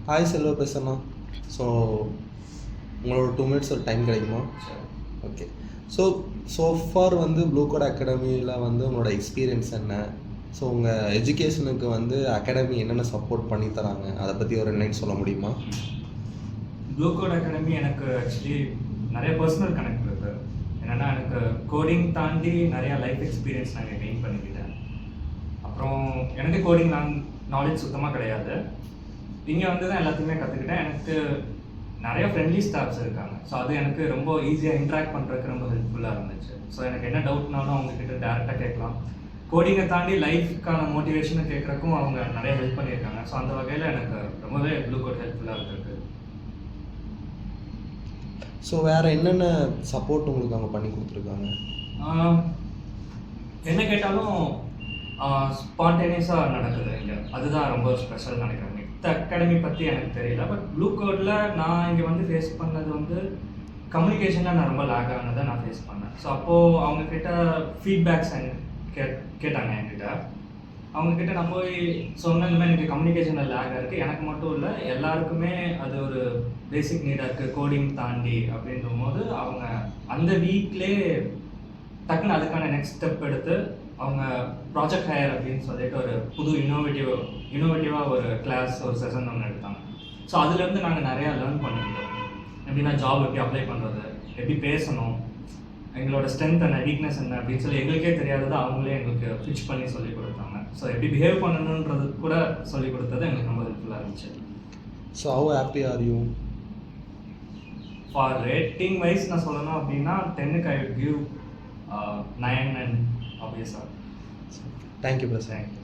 Hi Selva பேசுகிறேண்ணா. So உங்களோட 2 minutes ஒரு time கிடைக்குமா? ஓகே. ஸோ ஃபார் வந்து ப்ளூ கோட் அகாடமியில் வந்து உங்களோட எக்ஸ்பீரியன்ஸ் என்ன? ஸோ உங்கள் எஜுகேஷனுக்கு வந்து அகாடமி என்னென்ன சப்போர்ட் பண்ணி தராங்க, அதை பற்றி ஒரு லைன் சொல்ல முடியுமா? ப்ளூ கோட் அகாடமி எனக்கு ஆக்சுவலி நிறைய பர்சனல் கனெக்ட் இருக்குது. என்னென்னா எனக்கு கோடிங் தாண்டி நிறையா லைஃப் எக்ஸ்பீரியன்ஸ் நான் கெயின் பண்ணிக்கிட்டேன். அப்புறம் எனக்கு கோடிங் நாலேஜ் சுத்தமாக கிடையாது. இங்கே வந்து தான் எல்லாத்தையுமே கற்றுக்கிட்டேன். எனக்கு நிறைய ஃப்ரெண்ட்லி ஸ்டாஃப்ஸ் இருக்காங்க. ஸோ அது எனக்கு ரொம்ப ஈஸியாக இன்ட்ராக்ட் பண்ணுறதுக்கு ரொம்ப ஹெல்ப்ஃபுல்லாக இருந்துச்சு. ஸோ எனக்கு என்ன டவுட்னாலும் அவங்கக்கிட்ட டேரெக்டாக கேட்கலாம். கோடிங்கை தாண்டி லைஃப்க்கான மோட்டிவேஷனை கேட்குறக்கும் அவங்க நிறைய ஹெல்ப் பண்ணியிருக்காங்க. ஸோ அந்த வகையில் எனக்கு ரொம்பவே ப்ளூ கோட் ஹெல்ப்ஃபுல்லாக இருந்திருக்கு. ஸோ வேறு என்னென்ன சப்போர்ட் உங்களுக்கு அவங்க பண்ணி கொடுத்துருக்காங்க? என்ன கேட்டாலும் ஸ்பான்டேனியஸாக நடக்குது இங்கே. அதுதான் ரொம்ப ஸ்பெஷல் நினைக்கிறேன். மித்த அகாடமி பற்றி எனக்கு தெரியல. பட் ப்ளூ கோடில் நான் இங்கே வந்து ஃபேஸ் பண்ணது வந்து கம்யூனிகேஷனில் நான் ரொம்ப லேக் ஆனதை நான் ஃபேஸ் பண்ணேன். ஸோ அப்போது அவங்கக்கிட்ட ஃபீட்பேக்ஸ் கேட்டாங்க என்கிட்ட. அவங்கக்கிட்ட நான் போய் சொன்ன இந்த மாதிரி எனக்கு கம்யூனிகேஷனில் லேக் இருக்குது, எனக்கு மட்டும் இல்லை எல்லாருக்குமே அது ஒரு பேசிக் நீடாக இருக்குது கோடிங் தாண்டி அப்படின்ற போது அவங்க அந்த வீக்லேயே டக்குன்னு அதுக்கான நெக்ஸ்ட் ஸ்டெப் எடுத்து அவங்க ப்ராஜெக்ட் ஹையர் அப்படின்னு சொல்லிட்டு ஒரு புது இன்னோவேட்டிவாக ஒரு கிளாஸ் ஒரு செஷன் ஒன்று எடுத்தாங்க. ஸோ அதுலேருந்து நாங்கள் நிறையா லேர்ன் பண்ணிக்கிட்டோம். எப்படின்னா ஜாப் எப்படி அப்ளை பண்ணுறது, எப்படி பேசணும், எங்களோட ஸ்ட்ரென்த் என்ன வீக்னஸ் என்ன அப்படின்னு சொல்லி எங்களுக்கே தெரியாதது அவங்களே எங்களுக்கு பிச் பண்ணி சொல்லி கொடுத்தாங்க. ஸோ எப்படி பிஹேவ் பண்ணணுன்றது கூட சொல்லி கொடுத்தது எங்களுக்கு ரொம்ப ஹெல்ப்ஃபுல்லாக இருந்துச்சு. So how happy are you? For rating wise நான் சொல்லணும் அப்படின்னா 10க்கு ஐ வுட் கிவ் 9 அண்ட் ஆப்வியஸாக. தேங்க்யூ பிரசாத்.